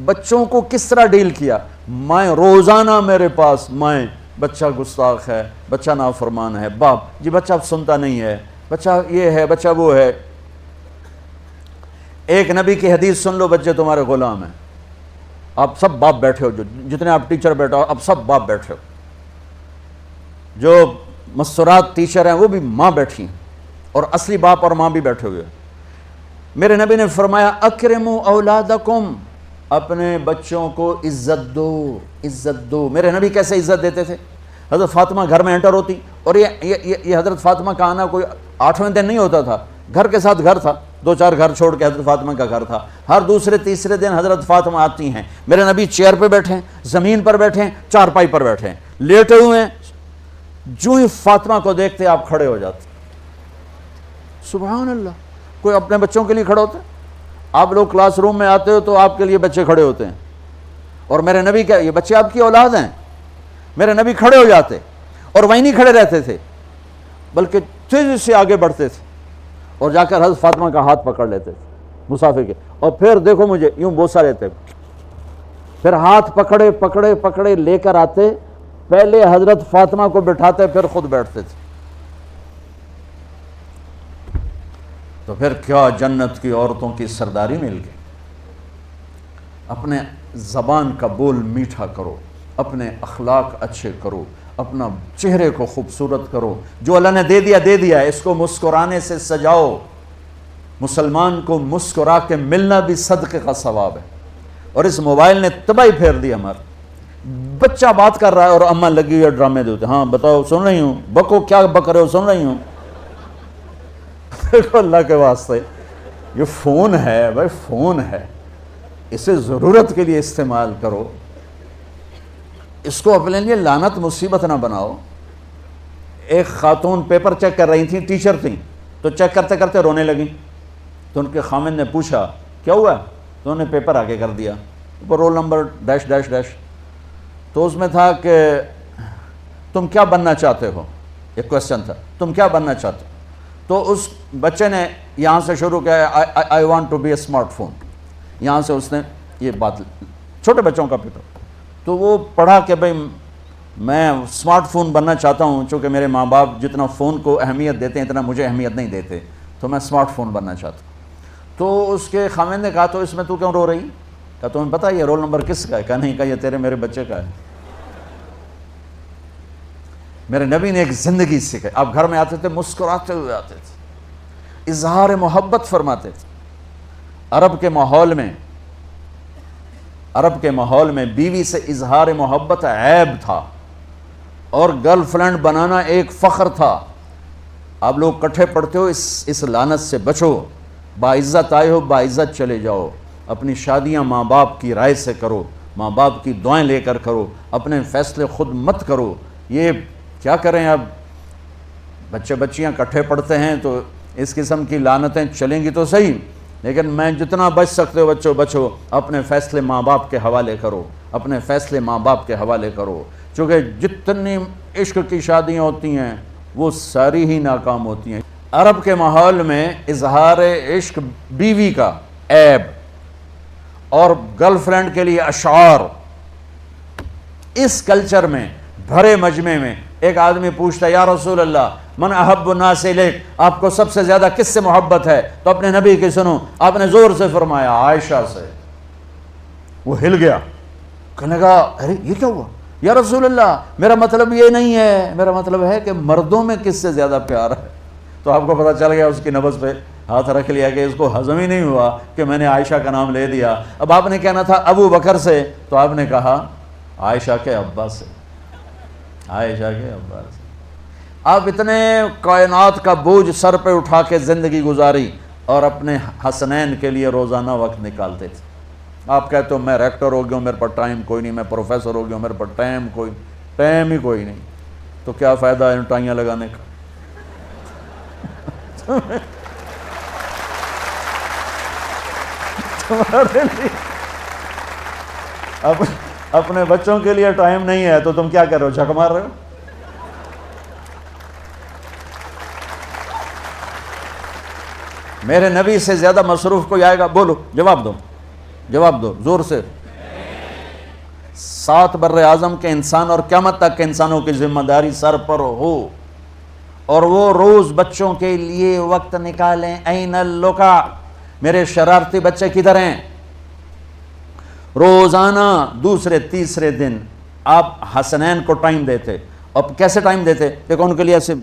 بچوں کو کس طرح ڈیل کیا. میں روزانہ میرے پاس بچہ گستاخ ہے، بچہ نافرمان ہے، باپ جی بچہ اب سنتا نہیں ہے، بچہ یہ ہے، بچہ وہ ہے. ایک نبی کی حدیث سن لو، بچے تمہارے غلام ہیں. آپ سب باپ بیٹھے ہو، جتنے آپ ٹیچر بیٹھے ہو اب سب باپ بیٹھے ہو. جو مستورات ٹیچر ہیں وہ بھی ماں بیٹھی ہیں، اور اصلی باپ اور ماں بھی بیٹھے ہوئے. میرے نبی نے فرمایا اکرموا اولادکم، اپنے بچوں کو عزت دو، عزت دو. میرے نبی کیسے عزت دیتے تھے؟ حضرت فاطمہ گھر میں انٹر ہوتی، اور یہ حضرت فاطمہ کا آنا کوئی 8ویں دن نہیں ہوتا تھا، گھر کے ساتھ گھر تھا، 2-4 گھر چھوڑ کے حضرت فاطمہ کا گھر تھا. ہر دوسرے تیسرے دن حضرت فاطمہ آتی ہیں، میرے نبی چیئر پہ بیٹھے ہیں، زمین پر بیٹھے ہیں، چارپائی پر بیٹھے ہیں، لیٹے ہوئے ہیں. جو ہی فاطمہ کو دیکھتے آپ کھڑے ہو جاتے. سبحان اللہ. کوئی اپنے بچوں کے لیے کھڑا ہوتا ہے؟ آپ لوگ کلاس روم میں آتے ہو تو آپ کے لیے بچے کھڑے ہوتے ہیں، اور میرے نبی کیا یہ بچے آپ کی اولاد ہیں؟ میرے نبی کھڑے ہو جاتے، اور وہیں نہیں کھڑے رہتے تھے بلکہ تیزی سے آگے بڑھتے تھے اور جا کر حضرت فاطمہ کا ہاتھ پکڑ لیتے تھے مسافر کے، اور پھر دیکھو مجھے یوں بوسہ لیتے، پھر ہاتھ پکڑے پکڑے پکڑے لے کر آتے، پہلے حضرت فاطمہ کو بٹھاتے پھر خود بیٹھتے تھے. تو پھر کیا جنت کی عورتوں کی سرداری مل گئی. اپنے زبان کا بول میٹھا کرو، اپنے اخلاق اچھے کرو، اپنا چہرے کو خوبصورت کرو. جو اللہ نے دے دیا ہے، اس کو مسکرانے سے سجاؤ. مسلمان کو مسکرا کے ملنا بھی صدقے کا ثواب ہے. اور اس موبائل نے تباہی پھیر دی ہمارا. بچہ بات کر رہا ہے اور اماں لگی ہوئی ہے ڈرامے دیتے، ہاں بتاؤ سن رہی ہوں، بکو کیا بک رہے ہو، سن رہی ہوں. دیکھو اللہ کے واسطے یہ فون ہے بھائی، فون ہے، اسے ضرورت کے لیے استعمال کرو، اس کو اپنے لیے لعنت مصیبت نہ بناؤ. ایک خاتون پیپر چیک کر رہی تھیں، ٹیچر تھیں، تو چیک کرتے کرتے رونے لگیں. تو ان کے خامند نے پوچھا کیا ہوا؟ تو انہوں نے پیپر آگے کر دیا، roll number dash dash dash. تو اس میں تھا کہ تم کیا بننا چاہتے ہو، ایک کوشچن تھا، تم کیا بننا چاہتے ہو. تو اس بچے نے یہاں سے شروع کیا، I want to be a smart phone. یہاں سے اس نے یہ بات، چھوٹے بچوں کا پیپر، تو وہ پڑھا کہ بھئی میں اسمارٹ فون بننا چاہتا ہوں، چونکہ میرے ماں باپ جتنا فون کو اہمیت دیتے ہیں اتنا مجھے اہمیت نہیں دیتے، تو میں اسمارٹ فون بننا چاہتا ہوں. تو اس کے خامند نے کہا تو اس میں تو کیوں رو رہی؟ کہا تمہیں پتہ یہ رول نمبر کس کا ہے؟ کہا نہیں. کہا یہ تیرے میرے بچے کا ہے. میرے نبی نے ایک زندگی سکھائی. آپ گھر میں آتے تھے مسکراتے ہوئے آتے تھے، اظہار محبت فرماتے تھے. عرب کے ماحول میں بیوی سے اظہار محبت عیب تھا، اور گرل فرینڈ بنانا ایک فخر تھا. آپ لوگ کٹھے پڑھتے ہو، اس لعنت سے بچو. باعزت آئے ہو، باعزت چلے جاؤ. اپنی شادیاں ماں باپ کی رائے سے کرو، ماں باپ کی دعائیں لے کر کرو، اپنے فیصلے خود مت کرو. یہ کیا کریں، اب بچے بچیاں کٹھے پڑھتے ہیں تو اس قسم کی لعنتیں چلیں گی تو صحیح، لیکن میں جتنا بچ سکتے ہو بچو بچو. اپنے فیصلے ماں باپ کے حوالے کرو، اپنے فیصلے ماں باپ کے حوالے کرو. چونکہ جتنی عشق کی شادیاں ہوتی ہیں وہ ساری ہی ناکام ہوتی ہیں. عرب کے ماحول میں اظہار عشق بیوی کا عیب، اور گرل فرینڈ کے لیے اشعار. اس کلچر میں بھرے مجمع میں ایک آدمی پوچھتا ہے یا رسول اللہ من احب الناس الیک، آپ کو سب سے زیادہ کس سے محبت ہے؟ تو اپنے نبی کی سنو. آپ نے زور سے فرمایا عائشہ سے. وہ ہل گیا، کہنے لگا ارے یہ کیا ہوا یا رسول اللہ، میرا مطلب یہ نہیں ہے، میرا مطلب ہے کہ مردوں میں کس سے زیادہ پیار ہے. تو آپ کو پتہ چل گیا، اس کی نبض پہ ہاتھ رکھ لیا کہ اس کو ہضم ہی نہیں ہوا کہ میں نے عائشہ کا نام لے دیا. اب آپ نے کہنا تھا ابو بکر سے، تو آپ نے کہا عائشہ کے ابا سے، عائشہ کے ابا سے. آپ اتنے کائنات کا بوجھ سر پہ اٹھا کے زندگی گزاری، اور اپنے حسنین کے لیے روزانہ وقت نکالتے تھے. آپ کہتے ہو میں ریکٹر ہو گیا ہوں، میرے پاس ٹائم کوئی نہیں، میں پروفیسر ہو گیا ہوں، میرے پاس ٹائم ہی کوئی نہیں. تو کیا فائدہ ہے ٹائیاں لگانے کا؟ تمہارے لیے اپنے بچوں کے لیے ٹائم نہیں ہے تو تم کیا کر رہے ہو، جھک مار رہے ہو. میرے نبی سے زیادہ مصروف کوئی آئے گا؟ بولو، جواب دو زور سے. 7 بر اعظم کے انسان اور قیامت تک کے انسانوں کی ذمہ داری سر پر ہو، اور وہ روز بچوں کے لیے وقت نکالیں۔ این اللقا، میرے شرارتی بچے کدھر ہیں؟ روزانہ دوسرے تیسرے دن آپ حسنین کو ٹائم دیتے۔ اب کیسے ٹائم دیتے؟ دیکھو ان کے لیے ایسے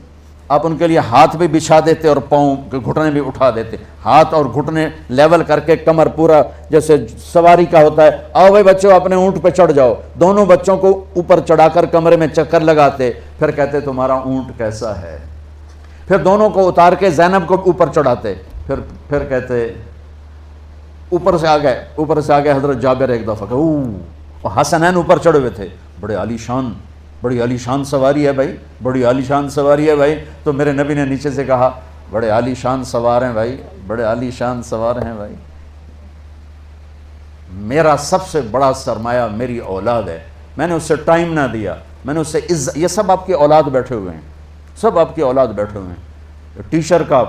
آپ ان کے لیے ہاتھ بھی بچھا دیتے اور پاؤں کے گھٹنے بھی اٹھا دیتے، ہاتھ اور گھٹنے لیول کر کے، کمر پورا جیسے سواری کا ہوتا ہے۔ آؤ بھائی بچوں اپنے اونٹ پہ چڑھ جاؤ، دونوں بچوں کو اوپر چڑھا کر کمرے میں چکر لگاتے، پھر کہتے تمہارا اونٹ کیسا ہے، پھر دونوں کو اتار کے زینب کو اوپر چڑھاتے، پھر کہتے اوپر سے آ گئے حضرت جابر ایک دفعہ کہ حسنین اوپر چڑھے ہوئے تھے، بڑی عالی شان سواری ہے بھائی، بڑی عالی شان سواری ہے بھائی۔ تو میرے نبی نے نیچے سے کہا بڑے عالی شان سوار ہیں بھائی، بڑے عالی شان سوار ہیں بھائی، میرا سب سے بڑا سرمایہ میری اولاد ہے، میں نے اس سے ٹائم نہ دیا، میں نے اس سے یہ سب آپ کی اولاد بیٹھے ہوئے ہیں، سب آپ کی اولاد بیٹھے ہوئے ہیں۔ ٹیچر کا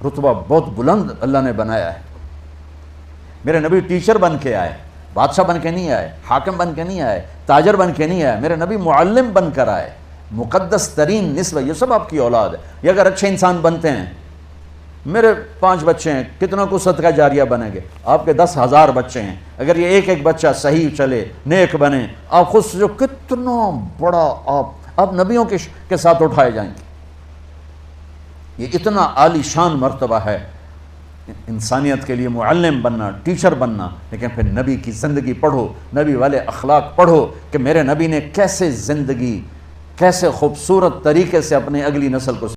رتبہ بہت بلند اللہ نے بنایا ہے۔ میرے نبی ٹیچر بن کے آئے، بادشاہ بن کے نہیں آئے، حاکم بن کے نہیں آئے، تاجر بن کے نہیں آئے، میرے نبی معلم بن کر آئے، مقدس ترین نسبہ۔ یہ سب آپ کی اولاد ہے۔ یہ اگر اچھے انسان بنتے ہیں، میرے 5 بچے ہیں، کتنا کو صدقہ جاریہ بنیں گے؟ آپ کے 10,000 بچے ہیں، اگر یہ ایک بچہ صحیح چلے، نیک بنے، آپ خود سے جو کتنا بڑا آپ نبیوں کے ساتھ اٹھائے جائیں گے۔ یہ اتنا عالی شان مرتبہ ہے انسانیت کے لیے، معلم بننا، ٹیچر بننا۔ لیکن پھر نبی کی زندگی پڑھو، نبی والے اخلاق پڑھو کہ میرے نبی نے کیسے زندگی، کیسے خوبصورت طریقے سے اپنی اگلی نسل کو